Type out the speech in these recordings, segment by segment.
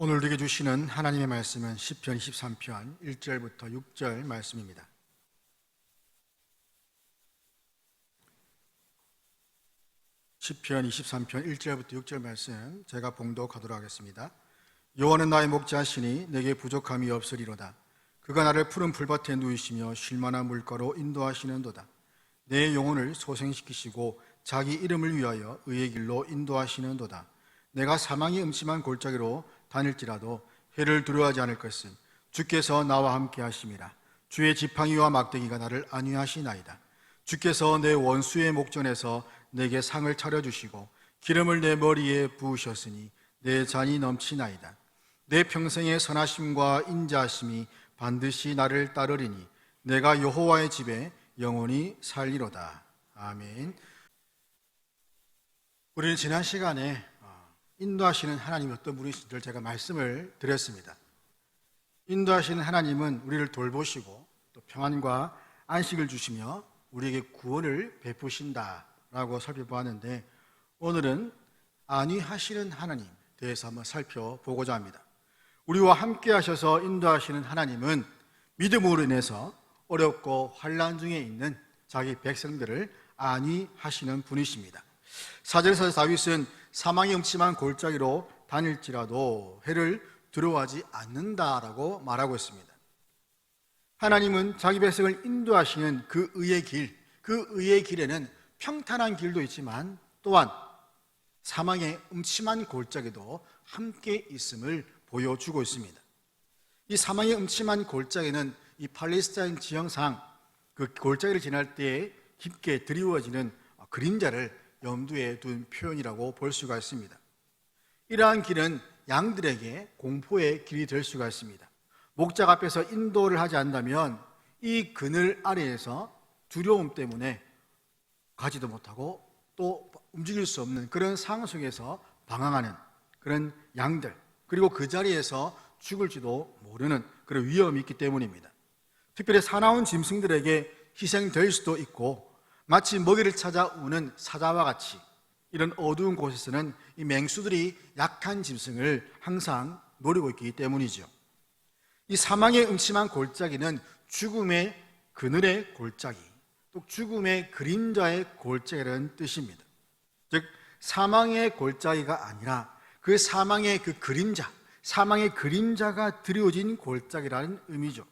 오늘 우리에게 주시는 하나님의 말씀은 시편 23편 1절부터 6절 말씀입니다. 시편 23편 1절부터 6절 말씀 제가 봉독하도록 하겠습니다. 여호와는 나의 목자시니 내게 부족함이 없으리로다. 그가 나를 푸른 풀밭에 누이시며 쉴만한 물가로 인도하시는도다. 내 영혼을 소생시키시고 자기 이름을 위하여 의의 길로 인도하시는도다. 내가 사망이 음침한 골짜기로 다닐지라도 해를 두려워하지 않을 것은 주께서 나와 함께 하심이라. 주의 지팡이와 막대기가 나를 안위하시나이다. 주께서 내 원수의 목전에서 내게 상을 차려주시고 기름을 내 머리에 부으셨으니 내 잔이 넘치나이다. 내 평생의 선하심과 인자하심이 반드시 나를 따르리니 내가 여호와의 집에 영원히 살리로다. 아멘. 우리는 지난 시간에 인도하시는 하나님이 어떤 분이신지를 제가 말씀을 드렸습니다. 인도하시는 하나님은 우리를 돌보시고 또 평안과 안식을 주시며 우리에게 구원을 베푸신다라고 살펴보았는데, 오늘은 안위하시는 하나님 대해서 한번 살펴보고자 합니다. 우리와 함께 하셔서 인도하시는 하나님은 믿음으로 인해서 어렵고 환난 중에 있는 자기 백성들을 안위하시는 분이십니다. 4절에서 다윗은 사망이 음침한 골짜기로 다닐지라도 해를 두려워하지 않는다라고 말하고 있습니다. 하나님은 자기 백성을 인도하시는 그 의의 길, 그 의의 길에는 평탄한 길도 있지만 또한 사망의 음침한 골짜기도 함께 있음을 보여주고 있습니다. 이 사망의 음침한 골짜기는 이 팔레스타인 지형상 그 골짜기를 지날 때에 깊게 드리워지는 그림자를 염두에 둔 표현이라고 볼 수가 있습니다. 이러한 길은 양들에게 공포의 길이 될 수가 있습니다. 목자 앞에서 인도를 하지 않는다면 이 그늘 아래에서 두려움 때문에 가지도 못하고 또 움직일 수 없는 그런 상황 속에서 방황하는 그런 양들, 그리고 그 자리에서 죽을지도 모르는 그런 위험이 있기 때문입니다. 특별히 사나운 짐승들에게 희생될 수도 있고, 마치 먹이를 찾아 우는 사자와 같이 이런 어두운 곳에서는 이 맹수들이 약한 짐승을 항상 노리고 있기 때문이죠. 이 사망의 음침한 골짜기는 죽음의 그늘의 골짜기, 또 죽음의 그림자의 골짜기라는 뜻입니다. 즉 사망의 골짜기가 아니라 그 사망의 그 그림자, 사망의 그림자가 드리워진 골짜기라는 의미죠.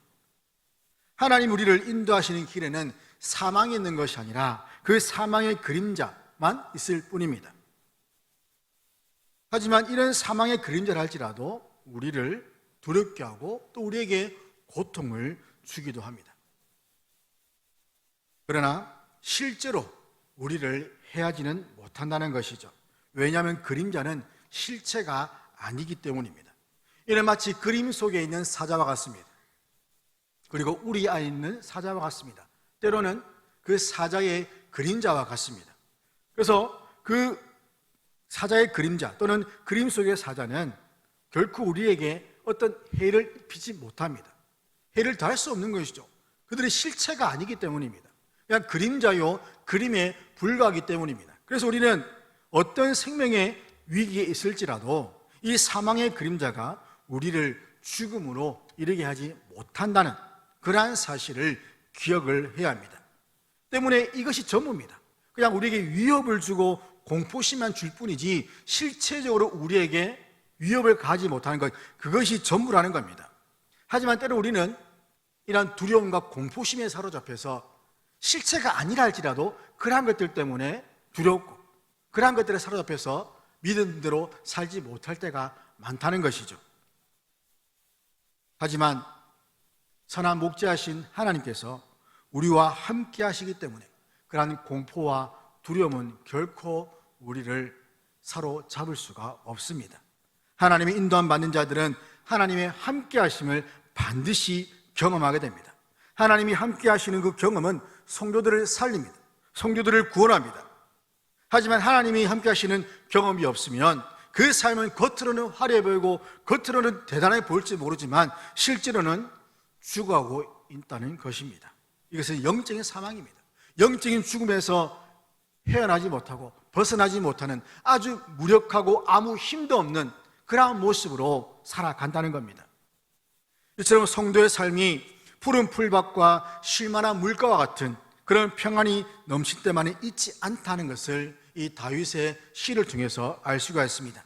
하나님 우리를 인도하시는 길에는 사망이 있는 것이 아니라 그 사망의 그림자만 있을 뿐입니다. 하지만 이런 사망의 그림자를 할지라도 우리를 두렵게 하고 또 우리에게 고통을 주기도 합니다. 그러나 실제로 우리를 해하지는 못한다는 것이죠. 왜냐하면 그림자는 실체가 아니기 때문입니다. 이는 마치 그림 속에 있는 사자와 같습니다. 그리고 우리 안에 있는 사자와 같습니다. 때로는 그 사자의 그림자와 같습니다. 그래서 그 사자의 그림자 또는 그림 속의 사자는 결코 우리에게 어떤 해를 입히지 못합니다. 해를 더할 수 없는 것이죠. 그들의 실체가 아니기 때문입니다. 그냥 그림자요, 그림에 불과하기 때문입니다. 그래서 우리는 어떤 생명의 위기에 있을지라도 이 사망의 그림자가 우리를 죽음으로 이르게 하지 못한다는 그러한 사실을 기억을 해야 합니다. 때문에 이것이 전부입니다. 그냥 우리에게 위협을 주고 공포심만 줄 뿐이지 실체적으로 우리에게 위협을 가하지 못하는 것, 그것이 전부라는 겁니다. 하지만 때로 우리는 이러한 두려움과 공포심에 사로잡혀서 실체가 아니라 할지라도 그러한 것들 때문에 두렵고 그러한 것들에 사로잡혀서 믿음대로 살지 못할 때가 많다는 것이죠. 하지만 선한 목자이신 하나님께서 우리와 함께 하시기 때문에 그러한 공포와 두려움은 결코 우리를 사로잡을 수가 없습니다. 하나님의 인도함 받는 자들은 하나님의 함께 하심을 반드시 경험하게 됩니다. 하나님이 함께 하시는 그 경험은 성도들을 살립니다. 성도들을 구원합니다. 하지만 하나님이 함께 하시는 경험이 없으면 그 삶은 겉으로는 화려해 보이고 겉으로는 대단해 보일지 모르지만 실제로는 죽어가고 있다는 것입니다. 이것은 영적인 사망입니다. 영적인 죽음에서 헤어나지 못하고 벗어나지 못하는 아주 무력하고 아무 힘도 없는 그러한 모습으로 살아간다는 겁니다. 이처럼 성도의 삶이 푸른 풀밭과 쉴만한 물가와 같은 그런 평안이 넘칠 때만은 있지 않다는 것을 이 다윗의 시를 통해서 알 수가 있습니다.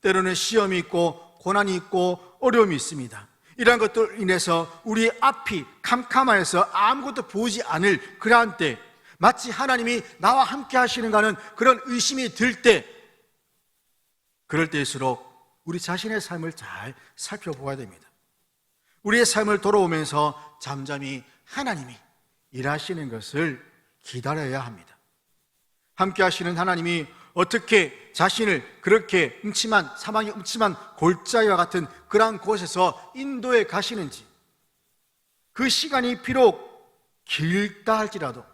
때로는 시험이 있고 고난이 있고 어려움이 있습니다. 이러한 것들로 인해서 우리의 앞이 캄캄하여서 아무것도 보이지 않을 그러한 때, 마치 하나님이 나와 함께 하시는가는 그런 의심이 들 때, 그럴 때일수록 우리 자신의 삶을 잘 살펴보아야 됩니다. 우리의 삶을 돌아오면서 잠잠히 하나님이 일하시는 것을 기다려야 합니다. 함께 하시는 하나님이 어떻게 자신을 그렇게 사망의 음침한 골짜기와 같은 그러한 곳에서 인도해 가시는지, 그 시간이 비록 길다 할지라도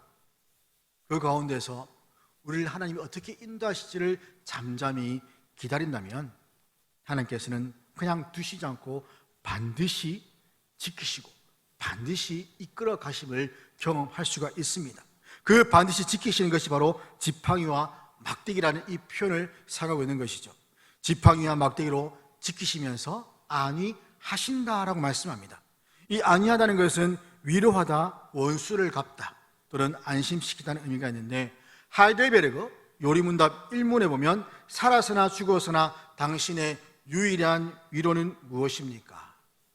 그 가운데서 우리를 하나님이 어떻게 인도하실지를 잠잠히 기다린다면 하나님께서는 그냥 두시지 않고 반드시 지키시고 반드시 이끌어 가심을 경험할 수가 있습니다. 그 반드시 지키시는 것이 바로 지팡이와 막대기라는 이 표현을 사용하고 있는 것이죠. 지팡이와 막대기로 지키시면서 안위하신다라고 말씀합니다. 이 안위하다는 것은 위로하다, 원수를 갚다 또는 안심시키다는 의미가 있는데, 하이델베르그 요리문답 1문에 보면 살아서나 죽어서나 당신의 유일한 위로는 무엇입니까?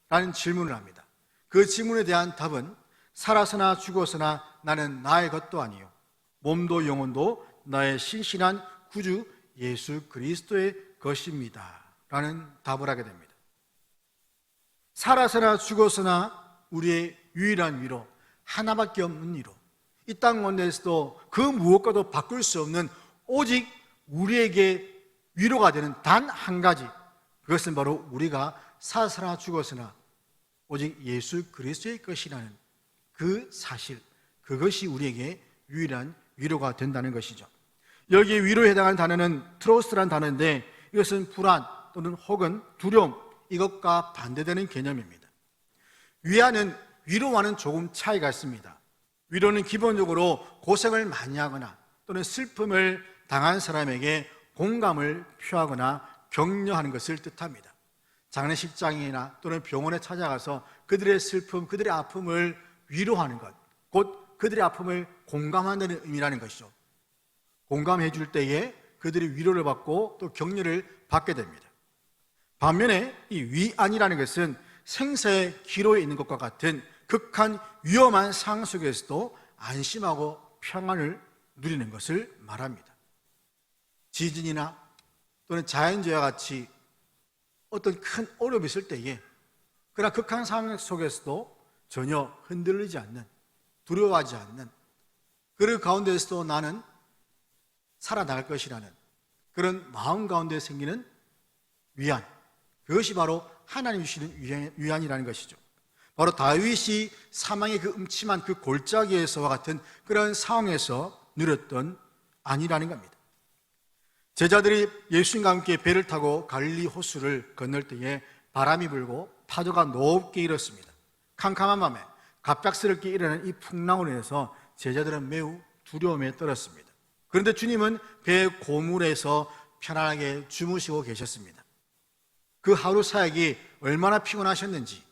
라는 질문을 합니다. 그 질문에 대한 답은 살아서나 죽어서나 나는 나의 것도 아니요 몸도 영혼도 나의 신실한 구주 예수 그리스도의 것입니다 라는 답을 하게 됩니다. 살아서나 죽어서나 우리의 유일한 위로, 하나밖에 없는 위로, 이 땅 가운데서도 그 무엇과도 바꿀 수 없는 오직 우리에게 위로가 되는 단 한 가지, 그것은 바로 우리가 살아서나 죽어서나 오직 예수 그리스도의 것이라는 그 사실, 그것이 우리에게 유일한 위로가 된다는 것이죠. 여기에 위로에 해당하는 단어는 트러스트라는 단어인데, 이것은 불안 또는 혹은 두려움, 이것과 반대되는 개념입니다. 위안은 위로와는 조금 차이가 있습니다. 위로는 기본적으로 고생을 많이 하거나 또는 슬픔을 당한 사람에게 공감을 표하거나 격려하는 것을 뜻합니다. 장례식장이나 또는 병원에 찾아가서 그들의 슬픔, 그들의 아픔을 위로하는 것, 곧 그들의 아픔을 공감한다는 의미라는 것이죠. 공감해 줄 때에 그들이 위로를 받고 또 격려를 받게 됩니다. 반면에 이 위안이라는 것은 생사의 기로에 있는 것과 같은 극한 위험한 상황 속에서도 안심하고 평안을 누리는 것을 말합니다. 지진이나 또는 자연재해와 같이 어떤 큰 어려움이 있을 때에 그러나 극한 상황 속에서도 전혀 흔들리지 않는, 두려워하지 않는, 그 가운데서도 나는 살아나갈 것이라는 그런 마음 가운데 생기는 위안, 그것이 바로 하나님 주시는 위안이라는 것이죠. 바로 다윗이 사망의 그 음침한 그 골짜기에서와 같은 그런 상황에서 누렸던 안이라는 겁니다. 제자들이 예수님과 함께 배를 타고 갈릴리 호수를 건널 때에 바람이 불고 파도가 높게 일었습니다. 캄캄한 밤에 갑작스럽게 일어난 이 풍랑으로 인해서 제자들은 매우 두려움에 떨었습니다. 그런데 주님은 배 고물에서 편안하게 주무시고 계셨습니다. 그 하루 사역이 얼마나 피곤하셨는지,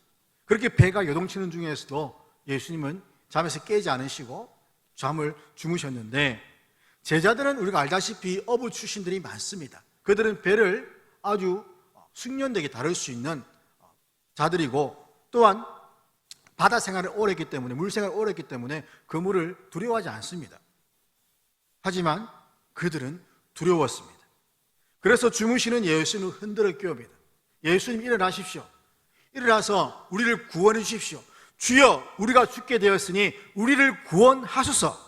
그렇게 배가 요동치는 중에서도 예수님은 잠에서 깨지 않으시고 잠을 주무셨는데, 제자들은 우리가 알다시피 어부 출신들이 많습니다. 그들은 배를 아주 숙련되게 다룰 수 있는 자들이고, 또한 바다 생활을 오래 했기 때문에, 물 생활을 오래 했기 때문에 그 물을 두려워하지 않습니다. 하지만 그들은 두려웠습니다. 그래서 주무시는 예수님을 흔들어 깨웁니다. 예수님, 일어나십시오. 일어나서 우리를 구원해 주십시오. 주여, 우리가 죽게 되었으니 우리를 구원하소서.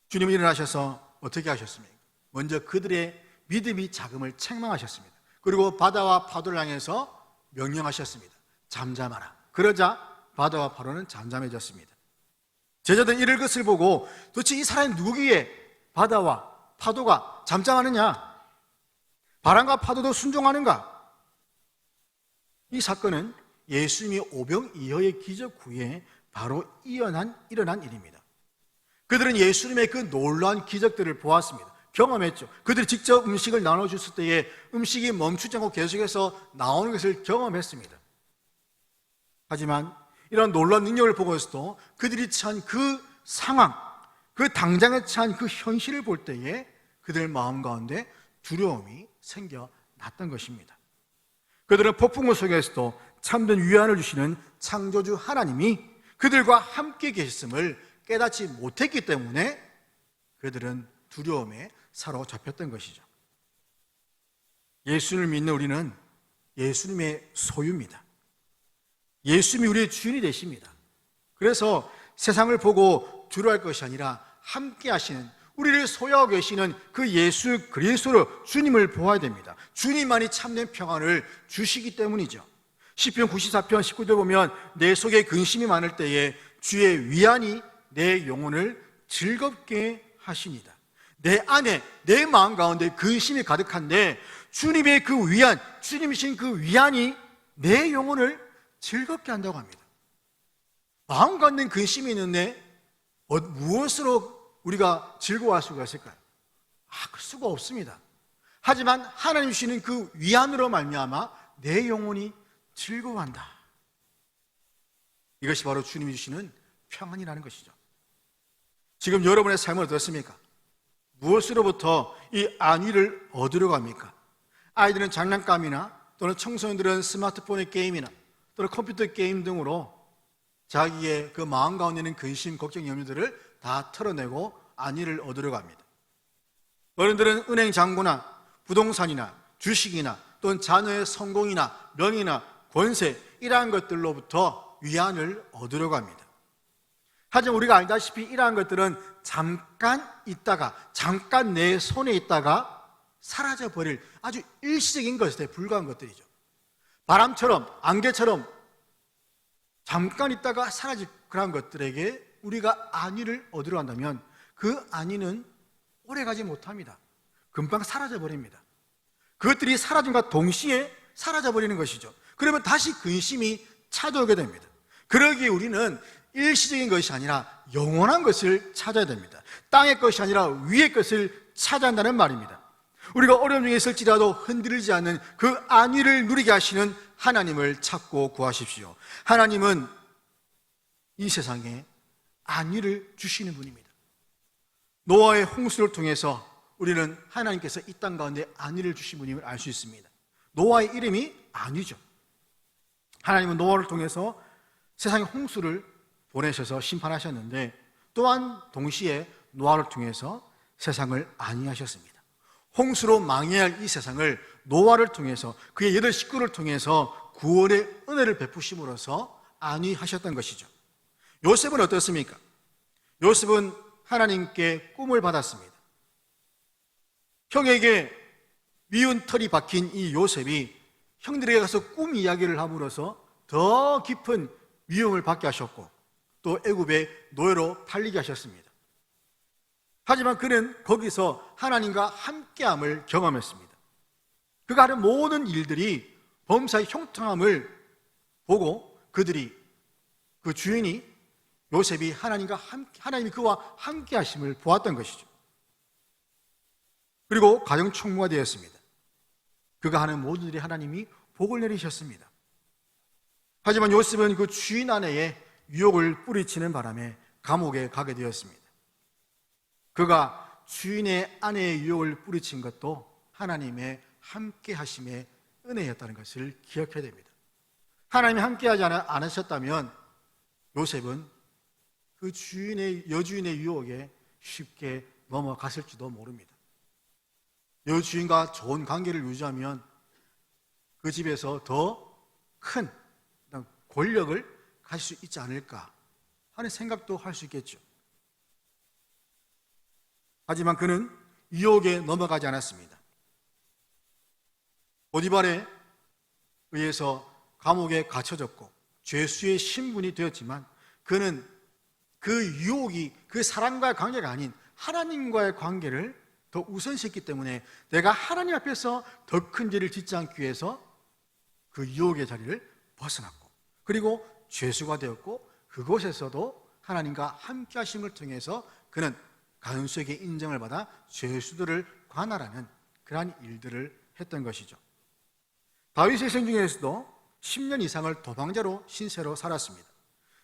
주님은 일어나셔서 어떻게 하셨습니까? 먼저 그들의 믿음이 작음을 책망하셨습니다. 그리고 바다와 파도를 향해서 명령하셨습니다. 잠잠하라. 그러자 바다와 파도는 잠잠해졌습니다. 제자들은 이럴 것을 보고 도대체 이 사람이 누구기에 바다와 파도가 잠잠하느냐? 바람과 파도도 순종하는가? 이 사건은 예수님이 오병이어의 기적 후에 바로 일어난 일입니다. 그들은 예수님의 그 놀라운 기적들을 보았습니다. 경험했죠. 그들이 직접 음식을 나눠줬을 때에 음식이 멈추지 않고 계속해서 나오는 것을 경험했습니다. 하지만 이런 놀라운 능력을 보고서도 그들이 처한 그 상황, 그 당장에 처한 그 현실을 볼 때에 그들 마음 가운데 두려움이 생겨났던 것입니다. 그들은 폭풍우 속에서도 참된 위안을 주시는 창조주 하나님이 그들과 함께 계셨음을 깨닫지 못했기 때문에 그들은 두려움에 사로잡혔던 것이죠. 예수를 믿는 우리는 예수님의 소유입니다. 예수님이 우리의 주인이 되십니다. 그래서 세상을 보고 두려워할 것이 아니라 함께 하시는, 우리를 소유하고 계시는 그 예수 그리스도로 주님을 보아야 됩니다. 주님만이 참된 평안을 주시기 때문이죠. 시편 94편 19절 보면 내 속에 근심이 많을 때에 주의 위안이 내 영혼을 즐겁게 하십니다. 내 안에, 내 마음 가운데 근심이 가득한데 주님의 그 위안, 주님이신 그 위안이 내 영혼을 즐겁게 한다고 합니다. 마음 가운데 근심이 있는데 무엇으로 우리가 즐거워할 수가 있을까요? 그럴 수가 없습니다. 하지만 하나님 주시는 그 위안으로 말미암아 내 영혼이 즐거워한다. 이것이 바로 주님이 주시는 평안이라는 것이죠. 지금 여러분의 삶은 어떻습니까? 무엇으로부터 이 안위를 얻으려고 합니까? 아이들은 장난감이나 또는 청소년들은 스마트폰의 게임이나 또는 컴퓨터 게임 등으로 자기의 그 마음 가운데 있는 근심, 걱정, 염려들을 다 털어내고 안위를 얻으려고 합니다. 어른들은 은행 잔고나 부동산이나 주식이나 또는 자녀의 성공이나 명예나 권세 이러한 것들로부터 위안을 얻으려고 합니다. 하지만 우리가 알다시피 이러한 것들은 잠깐 있다가, 잠깐 내 손에 있다가 사라져버릴 아주 일시적인 것에 불과한 것들이죠. 바람처럼, 안개처럼 잠깐 있다가 사라질 그런 것들에게 우리가 안위를 얻으려 한다면 그 안위는 오래가지 못합니다. 금방 사라져버립니다. 그것들이 사라짐과 동시에 사라져버리는 것이죠. 그러면 다시 근심이 찾아오게 됩니다. 그러기에 우리는 일시적인 것이 아니라 영원한 것을 찾아야 됩니다. 땅의 것이 아니라 위의 것을 찾아야 한다는 말입니다. 우리가 어려움 중에 있을지라도 흔들리지 않는 그 안위를 누리게 하시는 하나님을 찾고 구하십시오. 하나님은 이 세상에 안위를 주시는 분입니다. 노아의 홍수를 통해서 우리는 하나님께서 이 땅 가운데 안위를 주신 분임을 알 수 있습니다. 노아의 이름이 안위죠. 하나님은 노아를 통해서 세상에 홍수를 보내셔서 심판하셨는데 또한 동시에 노아를 통해서 세상을 안위하셨습니다. 홍수로 망해야 할 이 세상을 노아를 통해서 그의 8 식구를 통해서 구원의 은혜를 베푸심으로써 안위하셨던 것이죠. 요셉은 어떻습니까? 요셉은 하나님께 꿈을 받았습니다. 형에게 미운 털이 박힌 이 요셉이 형들에게 가서 꿈 이야기를 함으로써 더 깊은 위험을 받게 하셨고 또 애굽의 노예로 팔리게 하셨습니다. 하지만 그는 거기서 하나님과 함께함을 경험했습니다. 그가 하는 모든 일들이 범사의 형통함을 보고 그들이, 그 주인이 요셉이 하나님이 그와 함께 하심을 보았던 것이죠. 그리고 가정총무가 되었습니다. 그가 하는 모든 일에 하나님이 복을 내리셨습니다. 하지만 요셉은 그 주인 아내의 유혹을 뿌리치는 바람에 감옥에 가게 되었습니다. 그가 주인의 아내의 유혹을 뿌리친 것도 하나님의 함께 하심의 은혜였다는 것을 기억해야 됩니다. 하나님이 함께 하지 않으셨다면 요셉은 그 여주인의 유혹에 쉽게 넘어갔을지도 모릅니다. 여주인과 좋은 관계를 유지하면 그 집에서 더 큰 권력을 가질 수 있지 않을까 하는 생각도 할 수 있겠죠. 하지만 그는 유혹에 넘어가지 않았습니다. 보디발에 의해서 감옥에 갇혀졌고 죄수의 신분이 되었지만 그는 그 유혹이 그 사람과의 관계가 아닌 하나님과의 관계를 더 우선시했기 때문에 내가 하나님 앞에서 더 큰 죄를 짓지 않기 위해서 그 유혹의 자리를 벗어났고 그리고 죄수가 되었고 그곳에서도 하나님과 함께 하심을 통해서 그는 간수에게 인정을 받아 죄수들을 관할하는 그러한 일들을 했던 것이죠. 다윗의 생 중에서도 10년 이상을 도망자로 신세로 살았습니다.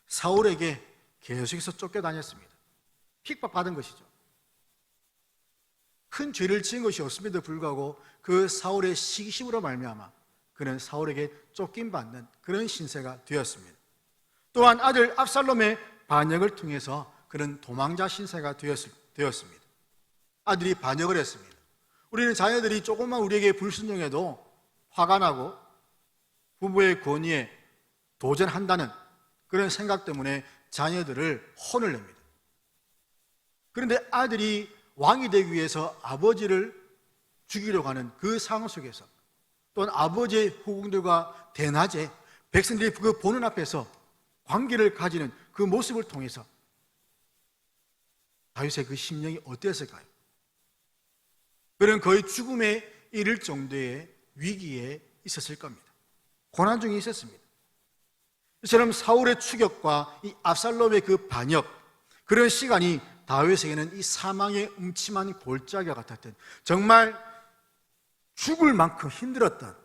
사울에게 계속해서 쫓겨다녔습니다. 핍박받은 것이죠. 큰 죄를 지은 것이 없음에도 불구하고 그 사울의 시기심으로 말미암아 그는 사울에게 쫓김받는 그런 신세가 되었습니다. 또한 아들 압살롬의 반역을 통해서 그는 도망자 신세가 되었습니다. 아들이 반역을 했습니다. 우리는 자녀들이 조금만 우리에게 불순종해도 화가 나고 부부의 권위에 도전한다는 그런 생각 때문에 자녀들을 혼을 냅니다. 그런데 아들이 왕이 되기 위해서 아버지를 죽이려고 하는 그 상황 속에서, 또한 아버지의 후궁들과 대낮에 백성들이 그 보는 앞에서 관계를 가지는 그 모습을 통해서 다윗의 그 심령이 어땠을까요? 그는 거의 죽음에 이를 정도의 위기에 있었을 겁니다. 고난 중에 있었습니다. 이처럼 사울의 추격과 이 압살롬의 그 반역, 그런 시간이 다윗에게는 이 사망의 음침한 골짜기와 같았던, 정말 죽을 만큼 힘들었던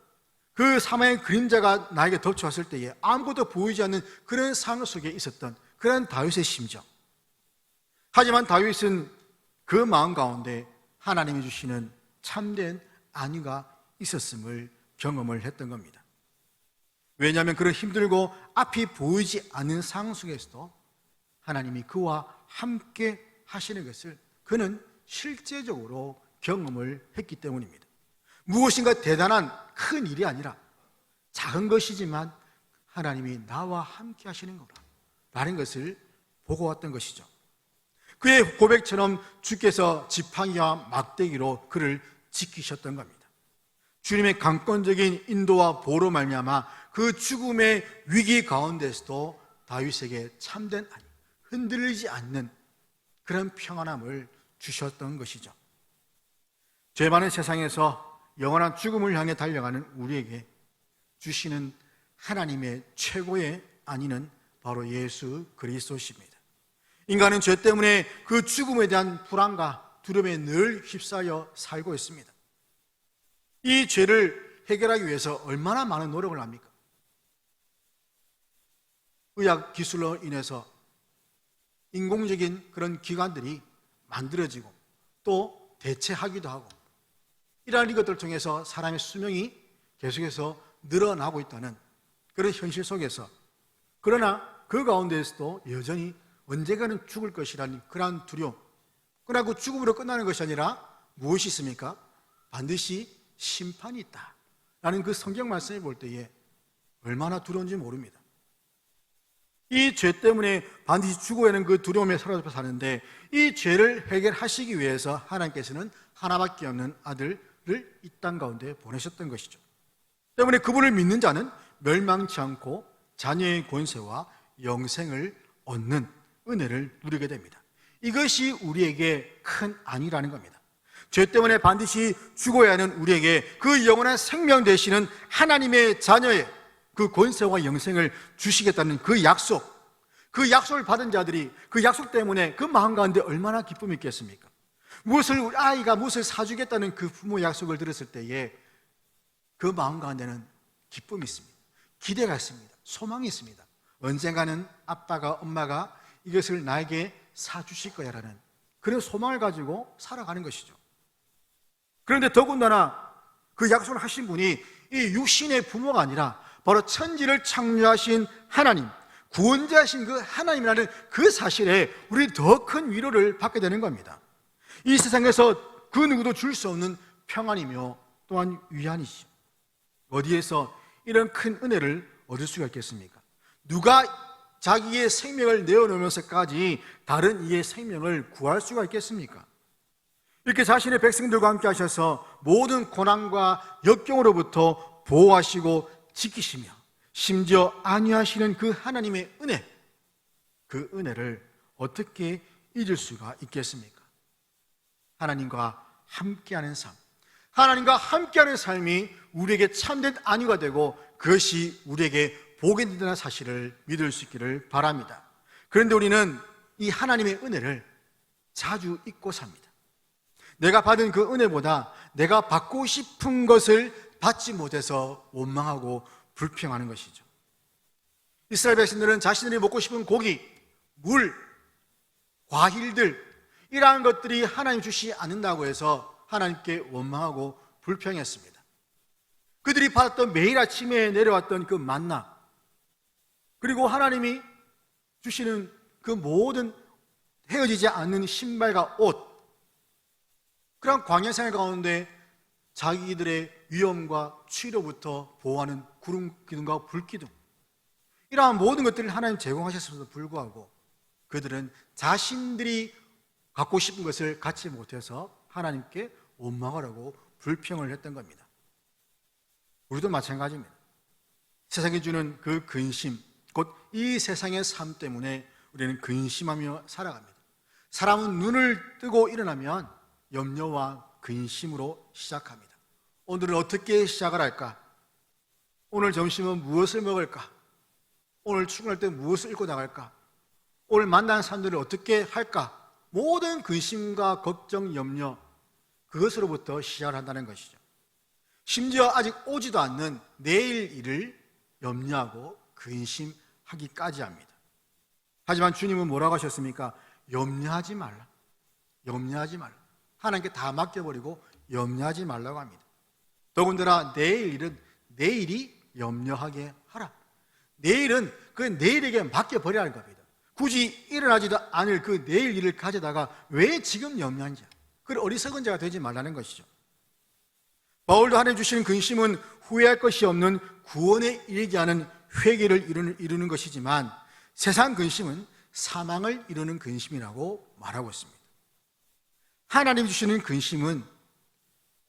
그 사망의 그림자가 나에게 덮쳐왔을 때에 아무것도 보이지 않는 그런 상황 속에 있었던 그런 다윗의 심정. 하지만 다윗은 그 마음 가운데 하나님이 주시는 참된 안위가 있었음을 경험을 했던 겁니다. 왜냐하면 그런 힘들고 앞이 보이지 않는 상황 속에서도 하나님이 그와 함께 하시는 것을 그는 실제적으로 경험을 했기 때문입니다. 무엇인가 대단한 큰 일이 아니라 작은 것이지만 하나님이 나와 함께 하시는 거라 라는 것을 보고 왔던 것이죠. 그의 고백처럼 주께서 지팡이와 막대기로 그를 지키셨던 겁니다. 주님의 강권적인 인도와 보호로 말미암아 그 죽음의 위기 가운데서도 다윗에게 참된 아니, 흔들리지 않는 그런 평안함을 주셨던 것이죠. 죄 많은 세상에서 영원한 죽음을 향해 달려가는 우리에게 주시는 하나님의 최고의 안위는 바로 예수 그리스도십니다. 인간은 죄 때문에 그 죽음에 대한 불안과 두려움에 늘 휩싸여 살고 있습니다. 이 죄를 해결하기 위해서 얼마나 많은 노력을 합니까? 의학 기술로 인해서 인공적인 그런 기관들이 만들어지고 또 대체하기도 하고, 이러한 것들을 통해서 사람의 수명이 계속해서 늘어나고 있다는 그런 현실 속에서, 그러나 그 가운데에서도 여전히 언젠가는 죽을 것이라는 그러한 두려움, 그러나 그 죽음으로 끝나는 것이 아니라 무엇이 있습니까? 반드시 심판이 있다 라는 그 성경 말씀을 볼 때에 얼마나 두려운지 모릅니다. 이 죄 때문에 반드시 죽어야 하는 그 두려움에 사로잡혀 사는데, 이 죄를 해결하시기 위해서 하나님께서는 하나밖에 없는 아들을 이 땅 가운데 보내셨던 것이죠. 때문에 그분을 믿는 자는 멸망치 않고 자녀의 권세와 영생을 얻는 은혜를 누리게 됩니다. 이것이 우리에게 큰 안위라는 겁니다. 죄 때문에 반드시 죽어야 하는 우리에게 그 영원한 생명 되시는 하나님의 자녀의 그 권세와 영생을 주시겠다는 그 약속, 그 약속을 받은 자들이 그 약속 때문에 그 마음 가운데 얼마나 기쁨이 있겠습니까? 우리 아이가 무엇을 사주겠다는 그 부모의 약속을 들었을 때에 그 마음 가운데는 기쁨이 있습니다. 기대가 있습니다. 소망이 있습니다. 언젠가는 아빠가 엄마가 이것을 나에게 사주실 거야 라는 그런 소망을 가지고 살아가는 것이죠. 그런데 더군다나 그 약속을 하신 분이 이 육신의 부모가 아니라 바로 천지를 창조하신 하나님, 구원자신 그 하나님이라는 그 사실에 우리 더 큰 위로를 받게 되는 겁니다. 이 세상에서 그 누구도 줄 수 없는 평안이며 또한 위안이시죠. 어디에서 이런 큰 은혜를 얻을 수가 있겠습니까? 누가 자기의 생명을 내어놓으면서까지 다른 이의 생명을 구할 수가 있겠습니까? 이렇게 자신의 백성들과 함께 하셔서 모든 고난과 역경으로부터 보호하시고 지키시며 심지어 안위하시는 그 하나님의 은혜, 그 은혜를 어떻게 잊을 수가 있겠습니까? 하나님과 함께하는 삶, 하나님과 함께하는 삶이 우리에게 참된 안위가 되고 그것이 우리에게 복이 된다는 사실을 믿을 수 있기를 바랍니다. 그런데 우리는 이 하나님의 은혜를 자주 잊고 삽니다. 내가 받은 그 은혜보다 내가 받고 싶은 것을 받지 못해서 원망하고 불평하는 것이죠. 이스라엘 백성들은 자신들이 먹고 싶은 고기, 물, 과일들, 이러한 것들이 하나님 주시지 않는다고 해서 하나님께 원망하고 불평했습니다. 그들이 받았던 매일 아침에 내려왔던 그 만나, 그리고 하나님이 주시는 그 모든 헤어지지 않는 신발과 옷, 그런 광야 생활 가운데 자기들의 위험과 추위로부터 보호하는 구름 기둥과 불 기둥, 이러한 모든 것들을 하나님 제공하셨음에도 불구하고 그들은 자신들이 갖고 싶은 것을 갖지 못해서 하나님께 원망하라고 불평을 했던 겁니다. 우리도 마찬가지입니다. 세상이 주는 그 근심, 곧 이 세상의 삶 때문에 우리는 근심하며 살아갑니다. 사람은 눈을 뜨고 일어나면 염려와 근심으로 시작합니다. 오늘은 어떻게 시작을 할까? 오늘 점심은 무엇을 먹을까? 오늘 출근할 때 무엇을 읽고 나갈까? 오늘 만나는 사람들을 어떻게 할까? 모든 근심과 걱정, 염려, 그것으로부터 시작을 한다는 것이죠. 심지어 아직 오지도 않는 내일 일을 염려하고 근심하기까지 합니다. 하지만 주님은 뭐라고 하셨습니까? 염려하지 말라. 염려하지 말라. 하나님께 다 맡겨버리고 염려하지 말라고 합니다. 더군다나 내일 일은 내일이 염려하게 하라. 내일은 그 내일에게 맡겨버리라는 겁니다. 굳이 일어나지도 않을 그 내일 일을 가져다가 왜 지금 염려하는지, 그 어리석은 자가 되지 말라는 것이죠. 바울도 하나님 주시는 근심은 후회할 것이 없는 구원에 이르게 하는 회개를 이루는 것이지만, 세상 근심은 사망을 이루는 근심이라고 말하고 있습니다. 하나님 주시는 근심은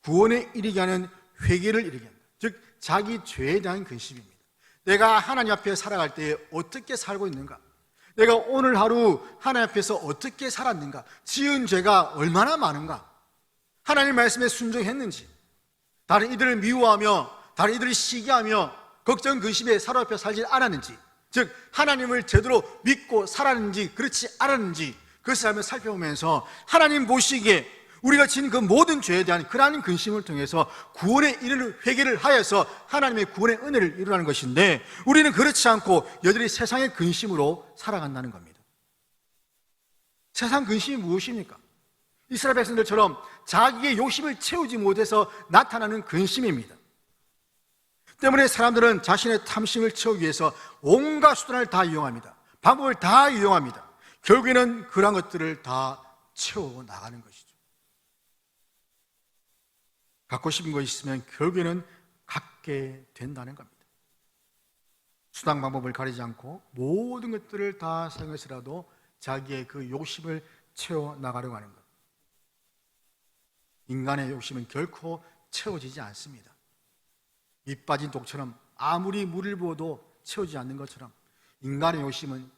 구원에 이르게 하는 회개를 이루게 한다. 즉 자기 죄에 대한 근심입니다. 내가 하나님 앞에 살아갈 때 어떻게 살고 있는가? 내가 오늘 하루 하나님 앞에서 어떻게 살았는가? 지은 죄가 얼마나 많은가? 하나님 말씀에 순종했는지, 다른 이들을 미워하며 다른 이들을 시기하며 걱정 근심에 사로잡혀 살지 않았는지, 즉 하나님을 제대로 믿고 살았는지 그렇지 않았는지, 그것을 한번 살펴보면서 하나님 보시기에 우리가 지은 그 모든 죄에 대한 그러한 근심을 통해서 구원에 이르는 회개를 하여서 하나님의 구원의 은혜를 이루라는 것인데, 우리는 그렇지 않고 여전히 세상의 근심으로 살아간다는 겁니다. 세상 근심이 무엇입니까? 이스라엘 백성들처럼 자기의 욕심을 채우지 못해서 나타나는 근심입니다. 때문에 사람들은 자신의 탐심을 채우기 위해서 온갖 수단을 다 이용합니다. 방법을 다 이용합니다. 결국에는 그런 것들을 다 채워 나가는 것이죠. 갖고 싶은 것이 있으면 결국에는 갖게 된다는 겁니다. 수단 방법을 가리지 않고 모든 것들을 다 사용해서라도 자기의 그 욕심을 채워 나가려고 하는 것. 인간의 욕심은 결코 채워지지 않습니다. 밑 빠진 독처럼 아무리 물을 부어도 채우지 않는 것처럼, 인간의 욕심은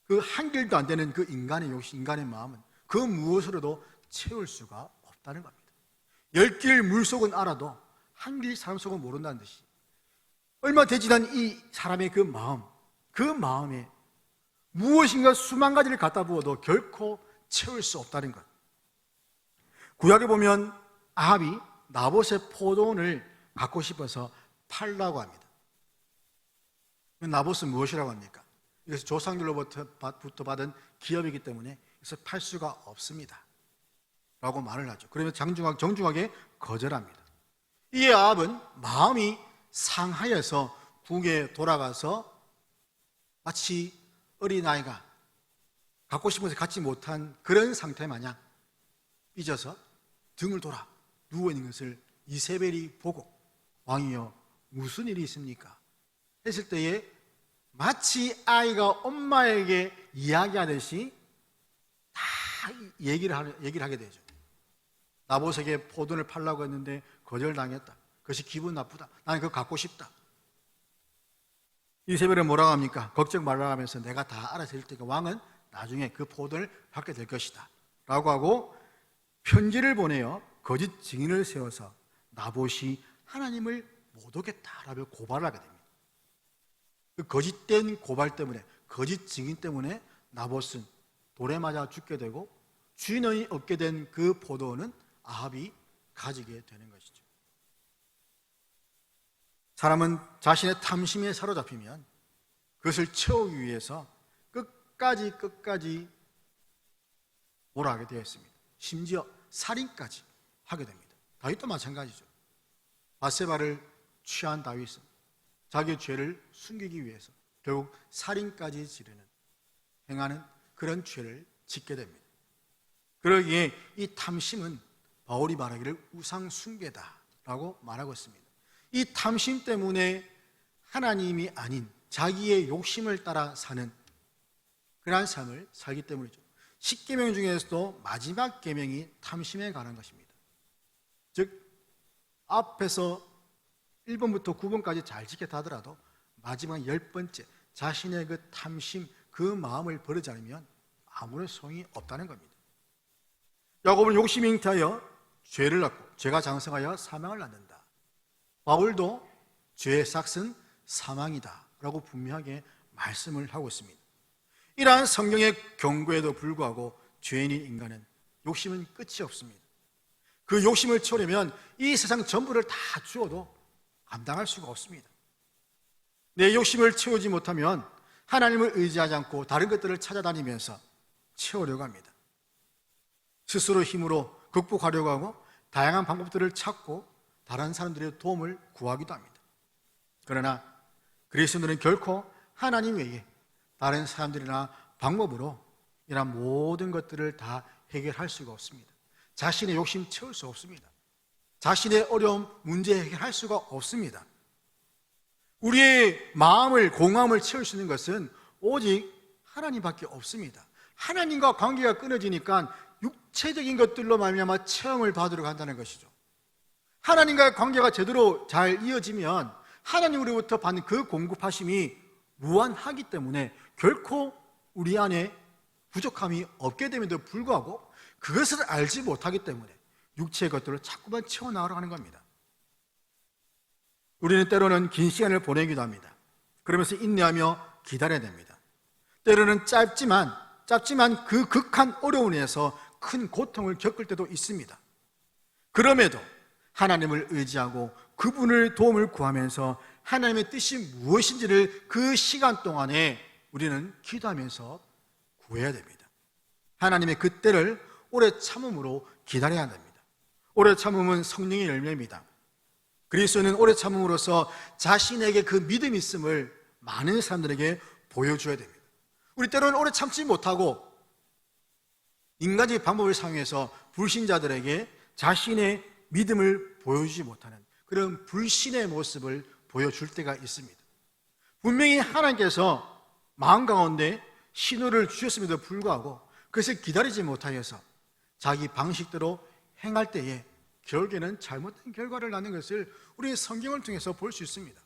그 한 길도 안 되는 그 인간의 욕심, 인간의 마음은 그 무엇으로도 채울 수가 없다는 겁니다. 10길 물속은 알아도 한 길 사람 속은 모른다는 듯이, 얼마 되지 않은 이 사람의 그 마음, 그 마음에 무엇인가 수만 가지를 갖다 부어도 결코 채울 수 없다는 것. 구약에 보면 아합이 나봇의 포도원을 갖고 싶어서 팔라고 합니다. 나봇은 무엇이라고 합니까? 이것은 조상들로부터 받은 기업이기 때문에 그래서 팔 수가 없습니다 라고 말을 하죠. 그러면 정중하게 거절합니다. 이에 아합은 마음이 상하여서 궁에 돌아가서 마치 어린아이가 갖고 싶은 것을 갖지 못한 그런 상태 마냥 삐져서 등을 돌아 누워있는 것을 이세벨이 보고, 왕이여 무슨 일이 있습니까? 했을 때에 마치 아이가 엄마에게 이야기하듯이 다 얘기를 하게 되죠. 나봇에게 포도를 팔라고 했는데 거절당했다. 그것이 기분 나쁘다. 나는 그거 갖고 싶다. 이세벨은 뭐라고 합니까? 걱정 말라고 하면서 내가 다 알아서 할 테니까 왕은 나중에 그 포도를 받게 될 것이다 라고 하고 편지를 보내어 거짓 증인을 세워서 나봇이 하나님을 못 오겠다라고 고발을 하게 됩니다. 그 거짓된 고발 때문에, 거짓 증인 때문에 나봇은 돌에 맞아 죽게 되고 주인이 얻게 된 그 포도는 아합이 가지게 되는 것이죠. 사람은 자신의 탐심에 사로잡히면 그것을 채우기 위해서 끝까지 몰아가게 되어 있습니다. 심지어 살인까지 하게 됩니다. 다윗도 마찬가지죠. 바세바를 취한 다윗은 자기의 죄를 숨기기 위해서 결국 살인까지 행하는 그런 죄를 짓게 됩니다. 그러기에 이 탐심은 바울이 말하기를 우상숭배다라고 말하고 있습니다. 이 탐심 때문에 하나님이 아닌 자기의 욕심을 따라 사는 그러한 삶을 살기 때문이죠. 10계명 중에서도 마지막 계명이 탐심에 관한 것입니다. 즉 앞에서 1번부터 9번까지 잘 지켰다 하더라도 마지막 10번째 자신의 그 탐심, 그 마음을 버리지 않으면 아무런 소용이 없다는 겁니다. 야곱은 욕심이 잉태하여 죄를 낳고 죄가 장성하여 사망을 낳는다. 바울도 죄의 삭은 사망이다 라고 분명하게 말씀을 하고 있습니다. 이러한 성경의 경고에도 불구하고 죄인인 인간은 욕심은 끝이 없습니다. 그 욕심을 채우려면 이 세상 전부를 다 주어도 감당할 수가 없습니다. 내 욕심을 채우지 못하면 하나님을 의지하지 않고 다른 것들을 찾아다니면서 채우려고 합니다. 스스로 힘으로 극복하려고 하고 다양한 방법들을 찾고 다른 사람들의 도움을 구하기도 합니다. 그러나 그리스도인들은 결코 하나님 외에 다른 사람들이나 방법으로 이런 모든 것들을 다 해결할 수가 없습니다. 자신의 욕심 채울 수 없습니다. 자신의 어려움, 문제 해결할 수가 없습니다. 우리의 마음을, 공허함을 채울 수 있는 것은 오직 하나님밖에 없습니다. 하나님과 관계가 끊어지니까 육체적인 것들로 말미암아 체험을 받으러 간다는 것이죠. 하나님과의 관계가 제대로 잘 이어지면 하나님으로부터 받는 그 공급하심이 무한하기 때문에 결코 우리 안에 부족함이 없게 됨에도 불구하고 그것을 알지 못하기 때문에 육체의 것들을 자꾸만 채워나가려 하는 겁니다. 우리는 때로는 긴 시간을 보내기도 합니다. 그러면서 인내하며 기다려야 됩니다. 때로는 짧지만 그 극한 어려움에서 큰 고통을 겪을 때도 있습니다. 그럼에도 하나님을 의지하고 그분의 도움을 구하면서 하나님의 뜻이 무엇인지를 그 시간 동안에 우리는 기도하면서 구해야 됩니다. 하나님의 그 때를 오래 참음으로 기다려야 됩니다. 오래 참음은 성령의 열매입니다. 그리스도는 오래 참음으로써 자신에게 그 믿음이 있음을 많은 사람들에게 보여줘야 됩니다. 우리 때로는 오래 참지 못하고 인간적인 방법을 사용해서 불신자들에게 자신의 믿음을 보여주지 못하는 그런 불신의 모습을 보여줄 때가 있습니다. 분명히 하나님께서 마음 가운데 신호를 주셨음에도 불구하고 그것을 기다리지 못하여서 자기 방식대로 행할 때에 결국에는 잘못된 결과를 낳는 것을 우리 성경을 통해서 볼 수 있습니다.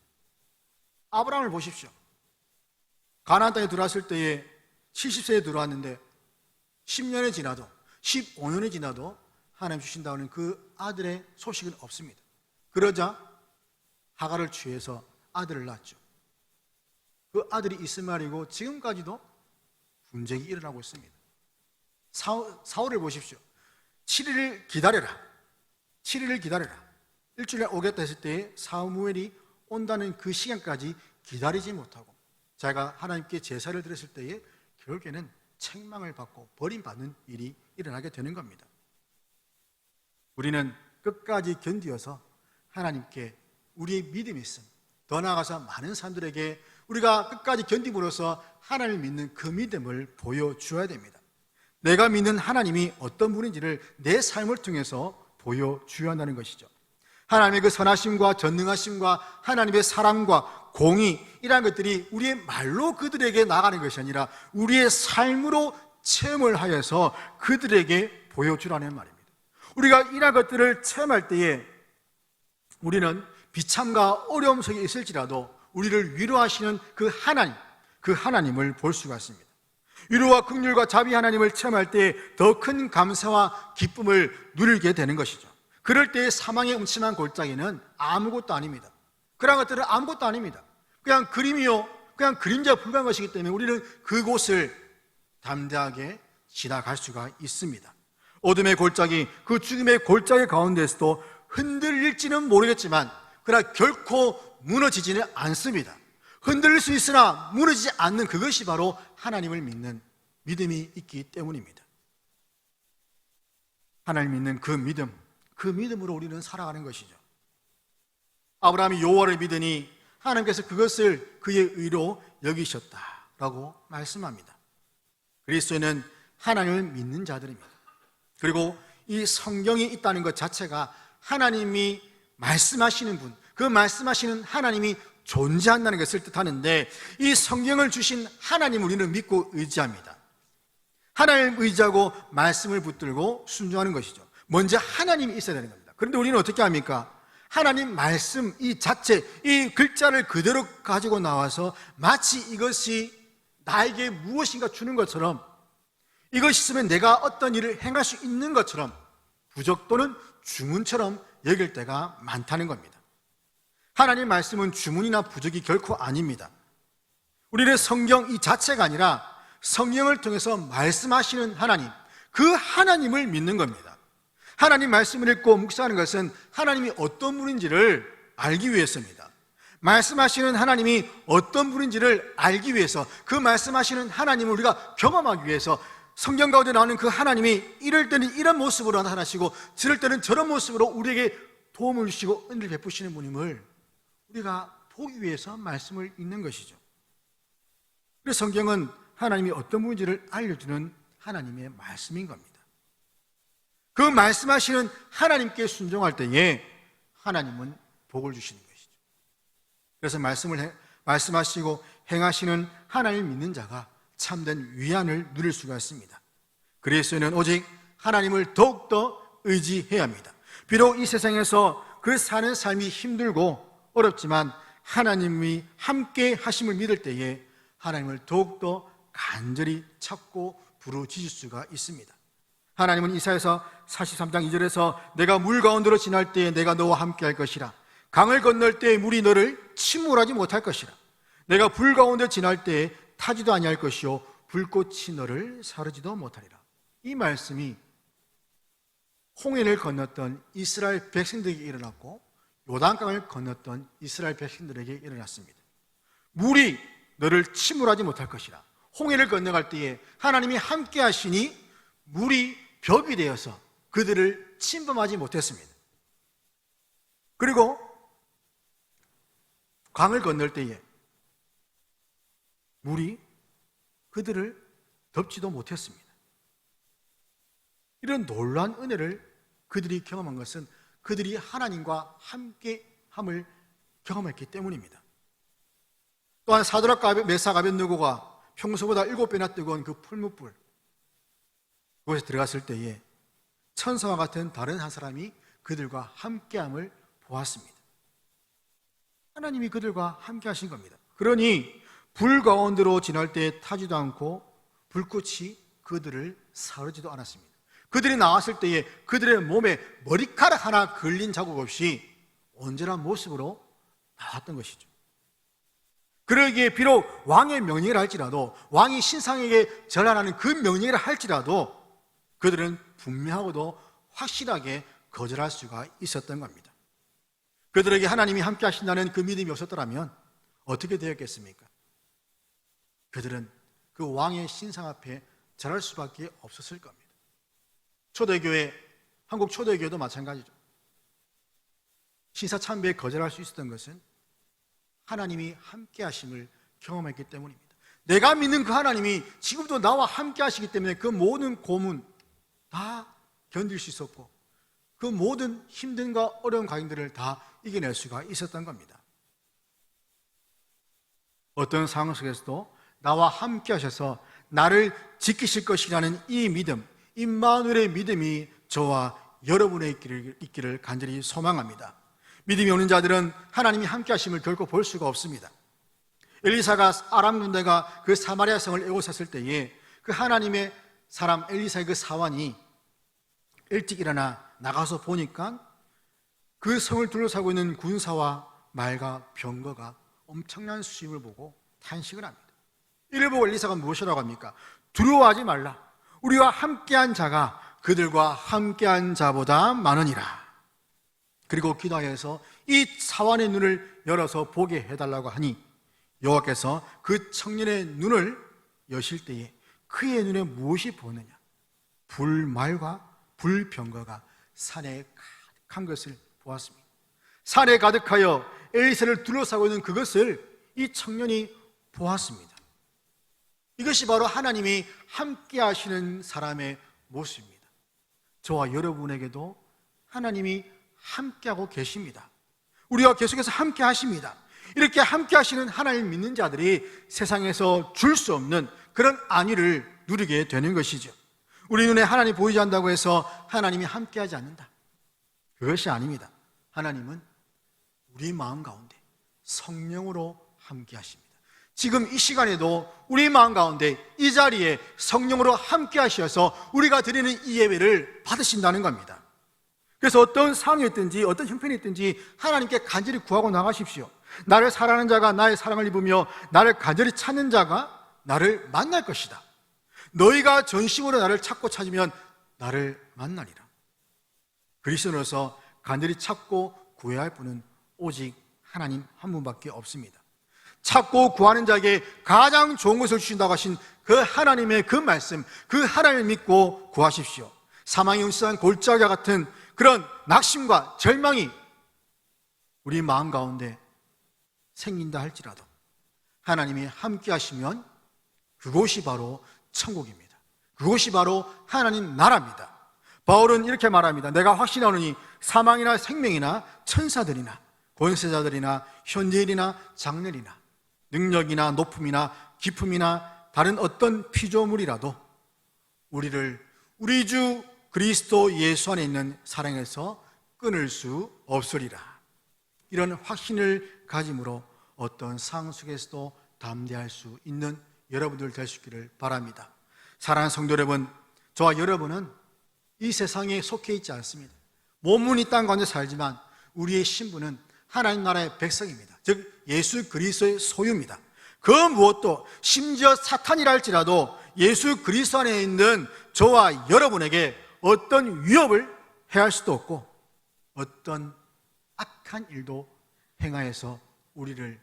아브라함을 보십시오. 가나안 땅에 들어왔을 때에 70세에 들어왔는데 10년이 지나도 15년이 지나도 하나님 주신다는 그 아들의 소식은 없습니다. 그러자 하갈을 취해서 아들을 낳았죠. 그 아들이 이스마엘이고 지금까지도 분쟁이 일어나고 있습니다. 사울을 보십시오. 7일을 기다려라. 7일을 기다려라. 일주일에 오겠다 했을 때에 사무엘이 온다는 그 시간까지 기다리지 못하고 자기가 하나님께 제사를 드렸을 때에 결국에는 책망을 받고 버림받는 일이 일어나게 되는 겁니다. 우리는 끝까지 견디어서 하나님께 우리의 믿음이 있음, 더 나아가서 많은 사람들에게 우리가 끝까지 견딤으로써 하나님을 믿는 그 믿음을 보여주어야 됩니다. 내가 믿는 하나님이 어떤 분인지를 내 삶을 통해서 보여주어야 한다는 것이죠. 하나님의 그 선하심과 전능하심과 하나님의 사랑과 공의, 이러한 것들이 우리의 말로 그들에게 나가는 것이 아니라 우리의 삶으로 체험을 하여서 그들에게 보여주라는 말입니다. 우리가 이러한 것들을 체험할 때에 우리는 비참과 어려움 속에 있을지라도 우리를 위로하시는 그 하나님을 볼 수가 있습니다. 위로와 긍휼과 자비 하나님을 체험할 때 더 큰 감사와 기쁨을 누리게 되는 것이죠. 그럴 때 사망의 음침한 골짜기는 아무것도 아닙니다. 그런 것들은 아무것도 아닙니다. 그냥 그림이요, 그냥 그림자가 불과한 것이기 때문에 우리는 그곳을 담대하게 지나갈 수가 있습니다. 어둠의 골짜기, 그 죽음의 골짜기 가운데서도 흔들릴지는 모르겠지만 그러나 결코 무너지지는 않습니다. 흔들릴 수 있으나 무너지지 않는 그것이 바로 하나님을 믿는 믿음이 있기 때문입니다. 하나님 믿는 그 믿음, 그 믿음으로 우리는 살아가는 것이죠. 아브라함이 여호와를 믿으니 하나님께서 그것을 그의 의로 여기셨다라고 말씀합니다. 그리스도는 하나님을 믿는 자들입니다. 그리고 이 성경이 있다는 것 자체가 하나님이 말씀하시는 분, 그 말씀하시는 하나님이 존재한다는 것을 뜻하는데, 이 성경을 주신 하나님을 우리는 믿고 의지합니다. 하나님을 의지하고 말씀을 붙들고 순종하는 것이죠. 먼저 하나님이 있어야 되는 겁니다. 그런데 우리는 어떻게 합니까? 하나님 말씀 이 자체, 이 글자를 그대로 가지고 나와서 마치 이것이 나에게 무엇인가 주는 것처럼, 이것이 있으면 내가 어떤 일을 행할 수 있는 것처럼 부적 또는 주문처럼 여길 때가 많다는 겁니다. 하나님 말씀은 주문이나 부적이 결코 아닙니다. 우리는 성경 이 자체가 아니라 성령을 통해서 말씀하시는 하나님, 그 하나님을 믿는 겁니다. 하나님 말씀을 읽고 묵상하는 것은 하나님이 어떤 분인지를 알기 위해서입니다. 말씀하시는 하나님이 어떤 분인지를 알기 위해서, 그 말씀하시는 하나님을 우리가 경험하기 위해서 성경 가운데 나오는 그 하나님이 이럴 때는 이런 모습으로 나타나시고 저럴 때는 저런 모습으로 우리에게 도움을 주시고 은혜를 베푸시는 분임을 우리가 보기 위해서 말씀을 읽는 것이죠. 그래서 성경은 하나님이 어떤 분인지를 알려주는 하나님의 말씀인 겁니다. 그 말씀하시는 하나님께 순종할 때에 하나님은 복을 주시는 것이죠. 그래서 말씀하시고 행하시는 하나님을 믿는 자가 참된 위안을 누릴 수가 있습니다. 그리스도는 오직 하나님을 더욱더 의지해야 합니다. 비록 이 세상에서 그 사는 삶이 힘들고 어렵지만 하나님이 함께 하심을 믿을 때에 하나님을 더욱더 간절히 찾고 부르짖을 수가 있습니다. 하나님은 이사야서 43장 2절에서 내가 물 가운데로 지날 때에 내가 너와 함께 할 것이라. 강을 건널 때에 물이 너를 침몰하지 못할 것이라. 내가 불 가운데 지날 때에 타지도 아니할 것이요 불꽃이 너를 사르지도 못하리라. 이 말씀이 홍해를 건넜던 이스라엘 백성들에게 일어났고 요단강을 건넜던 이스라엘 백성들에게 일어났습니다. 물이 너를 침몰하지 못할 것이라. 홍해를 건너갈 때에 하나님이 함께 하시니 물이 벽이 되어서 그들을 침범하지 못했습니다. 그리고 강을 건널 때에 물이 그들을 덮지도 못했습니다. 이런 놀라운 은혜를 그들이 경험한 것은 그들이 하나님과 함께함을 경험했기 때문입니다. 또한 사드락과 메삭 아벳느고가 평소보다 7배나 뜨거운 그 풀무불, 그곳에 들어갔을 때에 천사와 같은 다른 한 사람이 그들과 함께함을 보았습니다. 하나님이 그들과 함께 하신 겁니다. 그러니 불 가운데로 지날 때에 타지도 않고 불꽃이 그들을 사르지도 않았습니다. 그들이 나왔을 때에 그들의 몸에 머리카락 하나 걸린 자국 없이 온전한 모습으로 나왔던 것이죠. 그러기에 비록 왕의 명령을 할지라도, 왕이 신상에게 전하라는 그 명령을 할지라도 그들은 분명하고도 확실하게 거절할 수가 있었던 겁니다. 그들에게 하나님이 함께 하신다는 그 믿음이 없었더라면 어떻게 되었겠습니까? 그들은 그 왕의 신상 앞에 절할 수밖에 없었을 겁니다. 초대교회, 한국 초대교회도 마찬가지죠. 신사참배에 거절할 수 있었던 것은 하나님이 함께 하심을 경험했기 때문입니다. 내가 믿는 그 하나님이 지금도 나와 함께 하시기 때문에 그 모든 고문 다 견딜 수 있었고 그 모든 힘든과 어려운 과정들을 다 이겨낼 수가 있었던 겁니다. 어떤 상황 속에서도 나와 함께 하셔서 나를 지키실 것이라는 이 믿음, 임마누엘의 믿음이 저와 여러분의 있기를 간절히 소망합니다. 믿음이 없는 자들은 하나님이 함께 하심을 결코 볼 수가 없습니다. 엘리사가 아람 군대가 그 사마리아 성을 에워쌌을 때에 그 하나님의 사람 엘리사의 그 사환이 일찍 일어나 나가서 보니까 그 성을 둘러싸고 있는 군사와 말과 병거가 엄청난 수입을 보고 탄식을 합니다. 이를 보고 엘리사가 무엇이라고 합니까? 두려워하지 말라. 우리와 함께한 자가 그들과 함께한 자보다 많으니라. 그리고 기도하여서 이 사환의 눈을 열어서 보게 해달라고 하니 여호와께서 그 청년의 눈을 여실 때에 그의 눈에 무엇이 보느냐? 불말과 불병거가 산에 가득한 것을 보았습니다. 산에 가득하여 엘리사를 둘러싸고 있는 그것을 이 청년이 보았습니다. 이것이 바로 하나님이 함께 하시는 사람의 모습입니다. 저와 여러분에게도 하나님이 함께하고 계십니다. 우리와 계속해서 함께 하십니다. 이렇게 함께 하시는 하나님 믿는 자들이 세상에서 줄 수 없는 그런 안위를 누리게 되는 것이죠. 우리 눈에 하나님 보이지 않는다고 해서 하나님이 함께하지 않는다, 그것이 아닙니다. 하나님은 우리 마음 가운데 성령으로 함께 하십니다. 지금 이 시간에도 우리 마음 가운데 이 자리에 성령으로 함께 하셔서 우리가 드리는 이 예배를 받으신다는 겁니다. 그래서 어떤 상황이 있든지 어떤 형편이 있든지 하나님께 간절히 구하고 나가십시오. 나를 사랑하는 자가 나의 사랑을 입으며 나를 간절히 찾는 자가 나를 만날 것이다. 너희가 전심으로 나를 찾고 찾으면 나를 만나리라. 그리스도로서 간절히 찾고 구해야 할 분은 오직 하나님 한 분밖에 없습니다. 찾고 구하는 자에게 가장 좋은 것을 주신다고 하신 그 하나님의 그 말씀, 그 하나님을 믿고 구하십시오. 사망의 음습한 골짜기와 같은 그런 낙심과 절망이 우리 마음 가운데 생긴다 할지라도 하나님이 함께 하시면 그곳이 바로 천국입니다. 그곳이 바로 하나님 나라입니다. 바울은 이렇게 말합니다. 내가 확신하노니 사망이나 생명이나 천사들이나 권세자들이나 현재일이나 장래일이나 능력이나 높음이나 깊음이나 다른 어떤 피조물이라도 우리를 우리 주 그리스도 예수 안에 있는 사랑에서 끊을 수 없으리라. 이런 확신을 가짐으로 어떤 상황 속에서도 담대할 수 있는 여러분들 될 수 있기를 바랍니다. 사랑하는 성도 여러분, 저와 여러분은 이 세상에 속해 있지 않습니다. 몸은 이 땅 가운데 살지만 우리의 신분은 하나님 나라의 백성입니다. 즉 예수 그리스도의 소유입니다. 그 무엇도 심지어 사탄이라 할지라도 예수 그리스도 안에 있는 저와 여러분에게 어떤 위협을 해할 수도 없고 어떤 악한 일도 행하여서 우리를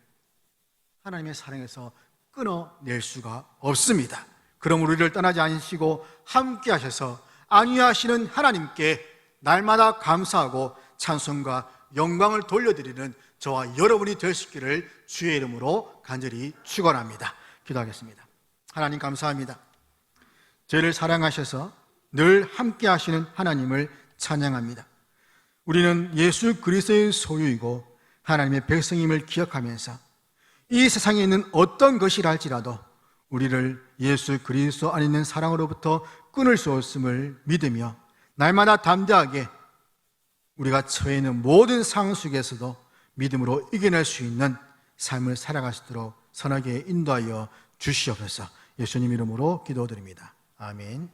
하나님의 사랑에서 끊어낼 수가 없습니다. 그럼 우리를 떠나지 않으시고 함께 하셔서 안위하시는 하나님께 날마다 감사하고 찬송과 영광을 돌려드리는 저와 여러분이 될 수 있기를 주의 이름으로 간절히 축원합니다. 기도하겠습니다. 하나님 감사합니다. 저희를 사랑하셔서 늘 함께 하시는 하나님을 찬양합니다. 우리는 예수 그리스도의 소유이고 하나님의 백성임을 기억하면서 이 세상에 있는 어떤 것이라 할지라도 우리를 예수 그리스도 안에 있는 사랑으로부터 끊을 수 없음을 믿으며 날마다 담대하게 우리가 처해 있는 모든 상황 속에서도 믿음으로 이겨낼 수 있는 삶을 살아갈 수 있도록 선하게 인도하여 주시옵소서. 예수님 이름으로 기도드립니다. 아멘.